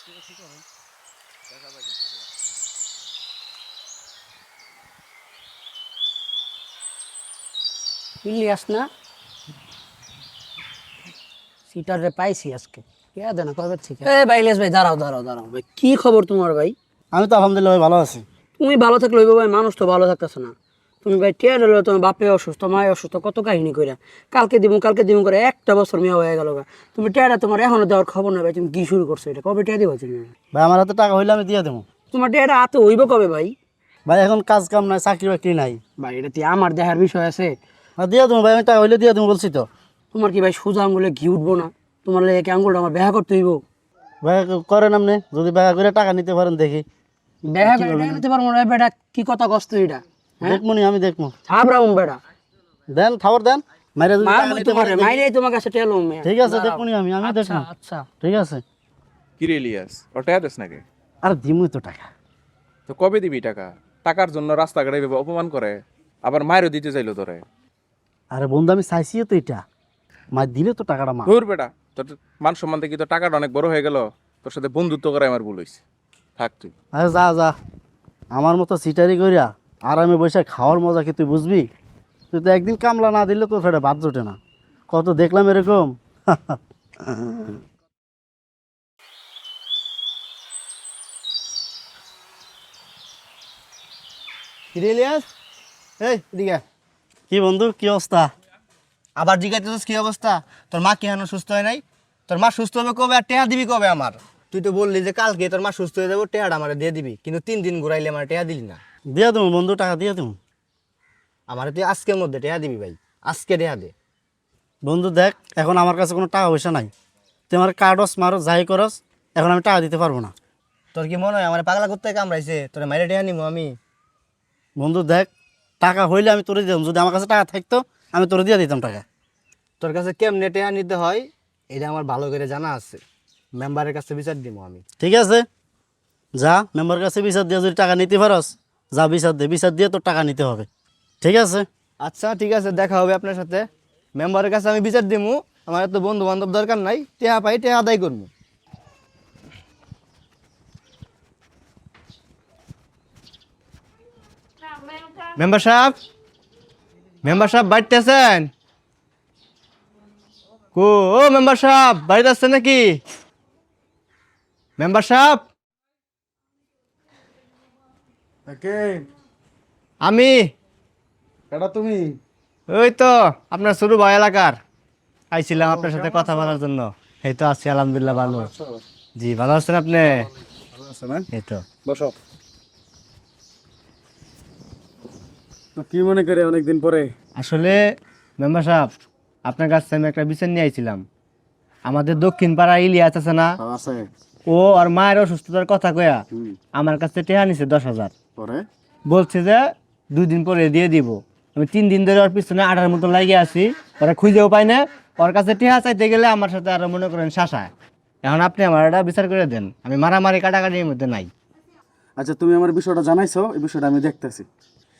দেখা যাক ইনশাআল্লাহ। ইলিয়াস না, সিটারে পাইছি আজকে। কে দেনা কবে থেকে? এ ভাই ইলিয়াস ভাই, দাঁড়াও দাঁড়াও দাঁড়াও ভাই, কি খবর তোমার ভাই? আমি তো আলহামদুলিল্লাহ ভাই ভালো আছি। তুমি ভালো থাকলে হইব ভাই, মানুষ তো ভালো থাকতেছে না। তুমি ভাই টিয়া দিল, তোমার বাপে অসুস্থ, মায়ে অসুস্থ, কত কাহিনী কইরা কালকে দিমু করে একটা বছর মেয়ে হয়ে গেল গা। তুমি টিয়াটা তোমার এখনো দেওয়ার খবর নাই ভাই, তুমি কি শুরু করছো? এটা কবে টিয়া দিবা তুমি? ভাই আমার হাতে টাকা হইলে আমি দিয়ে দেবো। তোমার টিয়াটা হাতে হইব কবে ভাই? ভাই এখন কাজ কাম নাই, চাকরি বাকরি নাই। ভাই এটা কি আমার দেহার বিষয় আছে? দিয়ে দেবো ভাই, আমি টাকা হইলে দিয়ে দেবো বলছি তো। তোমার কি ভাই সোজা আঙুলে ঘি উঠবো না? তোমার লেগে আঙুলটা আমার ব্যাহা করতে হইব? ভাই করেন আপনি, যদি ভাই করে টাকা নিতে পারেন দেখি। ব্যাহা করে টাকা নিতে পারবো না বেটা? কি কথা কষ্ট এটা? দেখবো নি, আমি দেখবো। থাবরাম বেটা, দেন খাবার দেন, মাইরা যদি টাকা মারবো নিতে তোমার, পারেন দেখি। মাইরেই তোমার কাছে টেলো মে। ঠিক আছে দেখবো নি, আমি দেখবো। আচ্ছা ঠিক আছে। কি রে ইলিয়াস, ওটা দেস নাকি? আর দিমুই তো টাকা। তো কবে দিবি টাকা? টাকার জন্য রাস্তাঘাটে এভাবে অপমান করে, আবার মায়েরও দিতে চাইলো তোরে। আরে বন্ধু আমি চাইছি তো এটা, মার দিলে তো টাকাটা মা। ধুর বেটা, তোর মান সম্মান থেকে তো টাকাটা অনেক বড় হয়ে গেল। তোর সাথে বন্ধুত্ব করে আমার ভুল হয়েছে। থাক তুই। আরে যা যা, আমার মতো সিটারি করিয়া আরামে বসে খাওয়ার মজা কি তুই বুঝবি? তুই তো একদিন কামলা না দিলে তো ফেটে বাদ জোটে না। কত দেখলাম এরকম। ইলিয়াস, এই এদিকে। কি বন্ধু, কি অবস্থা? আবার জিজ্ঞাসা কি অবস্থা? তোর মা কি এখনো সুস্থ হয় নাই? তোর মা সুস্থ হবে কবে আর টেহা দিবি কবে আমার? তুই তো বললি যে কালকে তোর মা সুস্থ হয়ে যাবো, টেহাটা আমার দিয়ে দিবি, কিন্তু 3 দিন ঘুরাইলে আমার টেহা দিলি না। দিয়ে দেবো বন্ধু, টাকা দিয়ে দেবো। আমার তুই আজকের মধ্যে টেহা দিবি ভাই, আজকে টেহা দে। বন্ধু দেখ, এখন আমার কাছে কোনো টাকা পয়সা নাই। তুই আমার কার্ডস মারো যাই করস, এখন আমি টাকা দিতে পারবো না। তোর কি মনে হয় আমার পাগলা করতে কামড়াইছে তোর মাইরে টেহা নিবো আমি? বন্ধু দেখ, টাকা হইলে আমি তোরে দিতাম, যদি আমার কাছে টাকা থাকতো আমি তোরে দিয়ে দিতাম টাকা। তোর কাছে কেমনে টেহা নিতে হয় এটা আমার ভালো করে জানা আছে, মেম্বারের কাছে বিচার দিব আমি। ঠিক আছে, যা মেম্বার কাছে বিচার দিয়ে যদি টাকা নিতে পারস, যা বিচার দে, বিচার দিয়ে তোর টাকা নিতে হবে। ঠিক আছে। আচ্ছা ঠিক আছে, দেখা হবে আপনার সাথে। মেম্বারের কাছে আমি বিচার দিমু, আমার তো বন্ধু বান্ধব দরকার নাই, টেহা পাই টেহা আদায় করবো। মেম্বার সাহেব, মেম্বার সাহেব বাড়িতে আছেন? ও মেম্বার সাহেব বাড়িতে আসছেন নাকি? মেম্বার সাহেব, আমি এটা তুমি? ওই তো আপনার শুরু ভাই এলাকার, আইছিলাম আপনার সাথে কথা বলার জন্য। এই তো আছি আলহামদুলিল্লাহ ভালো। জি ভালো আছেন আপনি? এই তো। বসো। তো কি মনে করে অনেকদিন পরে? আসলে মেম্বার সাহেব, আপনার কাছে আমি একটা বিচার নিয়ে আইছিলাম। আমাদের দক্ষিণ পাড়া ইলিয়াস আছে না, আছে। ও আর মায়ের অসুস্থতার কথা কয়া আমার কাছে টেহা নিছে 10,000। পরে বলছে যে 2 দিন পরে দিয়ে দিব। আমি 3 দিন ধরে ওর পিছনে আটার মতো লাগিয়ে আছি, ওরা খুঁজেও পাই না। ওর কাছে টেহা চাইতে গেলে আমার সাথে আরো মনে করেন শাসায়। এখন আপনি আমার এটা বিচার করে দেন, আমি মারামারি কাটাকাটির মধ্যে নাই। আচ্ছা, তুমি আমার বিষয়টা জানাইছো, এই বিষয়টা আমি দেখতেছি।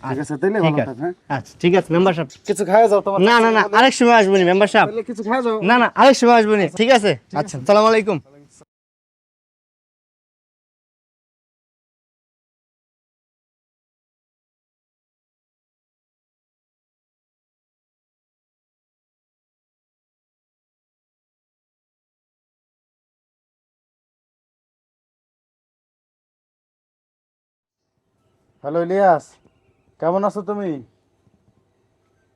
ঠিক আছে, তাইলে ঠিক ভালো আছে, থাক। হ্যাঁ, আচ্ছা ঠিক আছে মেম্বার সাহেব। কিছু খাওয়া যাও তোমার? না না না, আরেক সময় আসবো নি মেম্বার সাহেব। তাহলে কিছু খাওয়া যাও। না না, আরেক সময় আসবো নি। ঠিক আছে, আচ্ছা সালাম আলাইকুম। হ্যালো ইলিয়াস, কেমন আছো তুমি?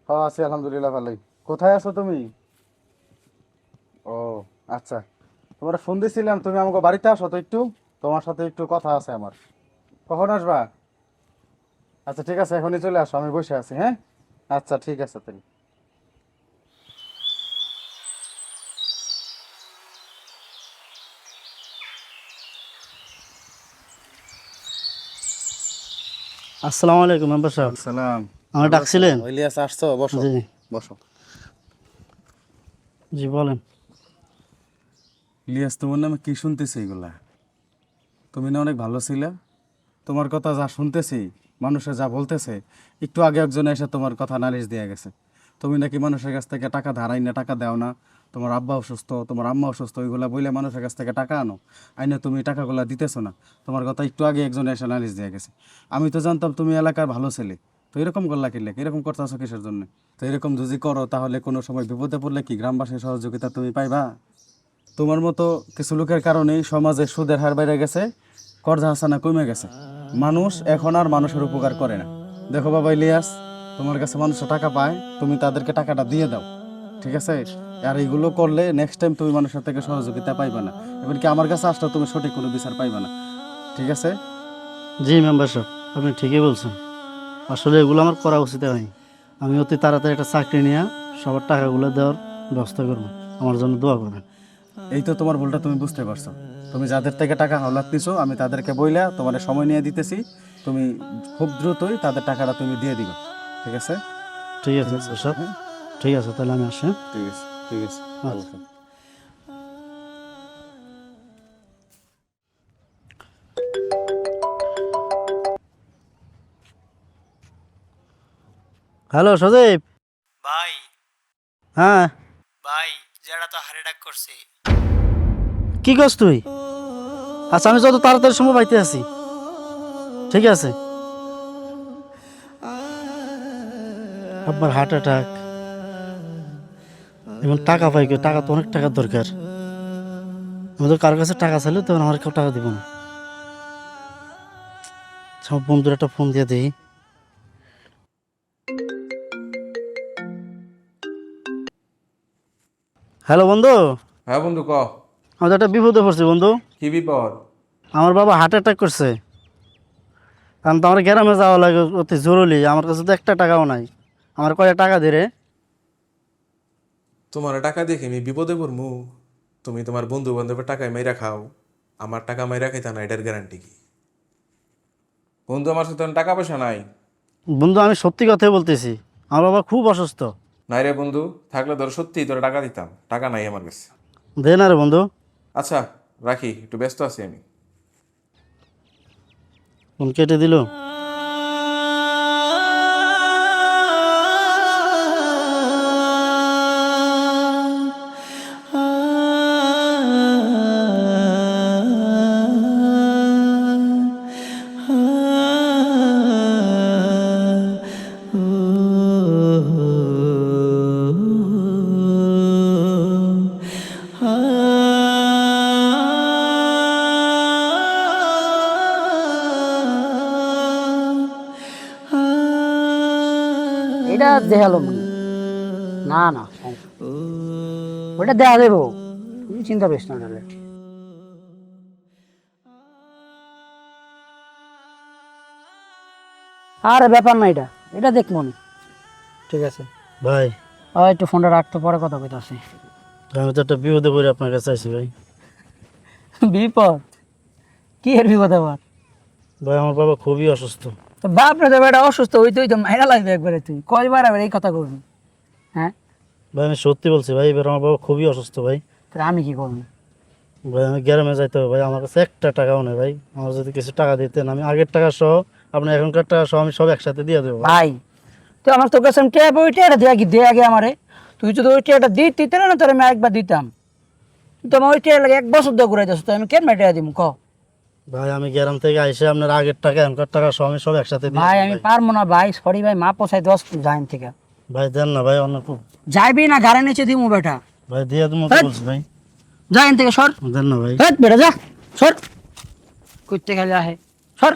হ্যাঁ আছি আলহামদুলিল্লাহ ভালোই। কোথায় আছো তুমি? ও আচ্ছা, তোমার ফোন দিছিলাম, তুমি আমাকে বাড়িতে আসো তো একটু, তোমার সাথে একটু কথা আছে আমার। কখন আসবা? আচ্ছা ঠিক আছে, এখনই চলে আসো, আমি বসে আছি। হ্যাঁ আচ্ছা ঠিক আছে তাহলে। আসসালামু আলাইকুম মেম্বার সাহেব। সালাম। আমার ডাকছিলেন? ইলিয়াস আসছো, বসো জি বসো। জি বলেন। ইলিয়াস, তোমার নামে কি শুনতেছি এগুলা? তুমি না অনেক ভালো ছিলে? তোমার কথা যা শুনতেছি, মানুষে যা বলতেছে, একটু আগে একজন এসে তোমার কথা নালিশ দিয়ে গেছে। তুমি নাকি মানুষের কাছ থেকে টাকা ধারাই না, টাকা দাও না, তোমার আব্বা অসুস্থ, তোমার আম্মা অসুস্থ, ওইগুলা বইলে মানুষের কাছ থেকে টাকা আনো, আইনে তুমি টাকাগুলা দিতেছো না। তোমার কথা একটু আগে একজন এসে নালিশ দিয়ে গেছে। আমি তো জানতাম তুমি এলাকার ভালো ছেলে, তো এরকম করলা কিনলে, এরকম করতেছো কিসের জন্য? তো এরকম যদি করো তাহলে কোনো সময় বিপদে পড়লে কি গ্রামবাসীর সহযোগিতা তুমি পাইবা? তোমার মতো কিছু লোকের কারণেই সমাজে সুদের হার বেড়ে গেছে, কর্জা হাসানা কমে গেছে। মানুষ এখন আর মানুষের উপকার করে না। দেখো বাবা ইলিয়াস, তোমার কাছে মানুষের টাকা পায়, তুমি তাদেরকে টাকাটা দিয়ে দাও, ঠিক আছে? আর এইগুলো করলে নেক্সট টাইম তুমি মানুষের থেকে সহযোগিতা পাইবা না, এমনকি আমার কাছে আসলে তুমি সঠিক কোনো বিচার পাইবা না, ঠিক আছে? জি মেম্বার সাহেব, আপনি ঠিকই বলছেন। আসলে এগুলো আমার করা উচিত হয়নি। আমি অতি তাড়াতাড়ি একটা চাকরি নিয়ে সবার টাকাগুলো দেওয়ার ব্যবস্থা করবো। আমার জন্য দোয়া করবেন। এই তো তোমার ভুলটা তুমি বুঝতে পারছো। তুমি যাদের থেকে টাকা হাওলাত নিছো, আমি তাদেরকে বইলা তোমার সময় নিয়ে দিতেছি, তুমি খুব দ্রুতই তাদের টাকাটা তুমি দিয়ে দিবা, ঠিক আছে? ঠিক আছে মেম্বার সাহেব, হ্যাঁ, ঠিক আছে, তাহলে আমি আসি। ঠিক আছে, ঠিক আছে, ভালো থাকো। হ্যালো সজীব। ভাই হ্যাঁ, ভাই যেটা তো হারে ডাক করছে। কি করছ তুই? আচ্ছা, আমি যত তাড়াতাড়ি সময় পাইতে আছি। ঠিক আছে। আপনার হার্ট অ্যাটাক, এবং টাকা পাই কে? টাকা তো অনেক টাকার দরকার। আমি তো কারোর কাছে টাকা চাইলে তখন আমার কেউ টাকা দিব না। সব বন্ধুর একটা ফোন দিয়ে দিই। হ্যালো বন্ধু, হ্যাঁ বন্ধু, ক। আমি তো একটা বিপদে পড়ছি বন্ধু। কি বিপদ? আমার বাবা হার্ট অ্যাটাক করছে। কারণ তো আমার গ্রামে যাওয়া লাগে অতি জরুরি। আমার কাছে তো একটা টাকাও নাই। আমার কয়টা টাকা দে রে। তোমার টাকা দেখে আমি বিপদে পড়মু? তুমি তোমার বন্ধু বান্ধবের টাকায় মাইরা খাও, আমার টাকা মাইরা খাইতা না, এটার গ্যারান্টি কি? বন্ধু, আমার সাথে টাকা পয়সা নাই। বন্ধু, আমি সত্যি কথাই বলতেছি। আমার বাবা খুব অসুস্থ। নাই রে বন্ধু, থাকলে ধর সত্যি তোর টাকা দিতাম, টাকা নাই আমার কাছে। দে না রে বন্ধু। আচ্ছা রাখি, একটু ব্যস্ত আছি আমি। ফোন কেটে দিল। এটা দেখালো মনে না না ওটা দেখা দেবো, তুমি চিন্তা করিস না তাহলে। আরে ব্যাপার না, এটা এটা দেখ মনে। ঠিক আছে ভাই, একটু ফোনটা রাখতে, পরে কথা কইতে আসি। আমি তো একটা বিপদে পড়ে আপনার কাছে আইছি ভাই। বিপদ? কি এর বিপদ আবার? ভাই, আমার বাবা খুবই অসুস্থ। তো বাপ রে, বেটা অসুস্থ হইতেই তো মাইরা লাগবে একবারে। তুই কয়বার আবার এই কথা করবি? হ্যাঁ ভাই, আমি সত্যি বলছি ভাই, এবার আমার বাবা খুবই অসুস্থ ভাই। তাহলে আমি কি করবো? ভাই, আমি গ্রামে যাইতে হবে ভাই, আমার কাছে একটা টাকাও নেই ভাই। আমার যদি কিছু টাকা দিতেন, আমি আগের টাকা সহ আপনার এখনকার টাকা সহ আমি সব একসাথে দিয়ে দেবো ভাই। ভাই তুই আমার তোর কাছে টেপ, ওই টেটা দিয়ে কি দিয়ে আগে আমারে। তুই যদি ওই টেটা দিতে না, তোর আমি একবার দিতাম। তুই তো আমার ওই টেটা লাগে 1 বছর দিয়ে ঘুরাই দিস, তো আমি কেন টেটা দিব ক? ভাই, আমি গ্রাম থেকে আইসে আপনার আগের টাকা এখনকার টাকা সহ আমি সব একসাথে দিয়ে ভাই দেবো আমি ভাই। পারবো না ভাই, সরি ভাই, মা পোষাই 10 জাইন থেকে। ভাই দেন না ভাই, অন্য খুব। যাইবি না গাড়ি নিচে দিমু বেটা। ভাই দিয়ে তুমি হেৎ। বলছি ভাই, জাইন থেকে সর। দেন না ভাই। হেট বেটা যা, সর। কুত্তে খেলে আহে, সর।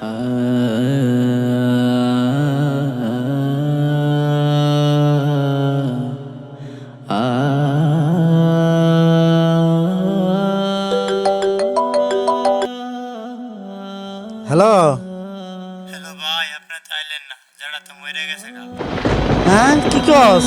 হ্যালো। হ্যালো ভাই, আপনি চাইলেন না, যারা তো মরে গেছে গা। হ্যাঁ, কি কস?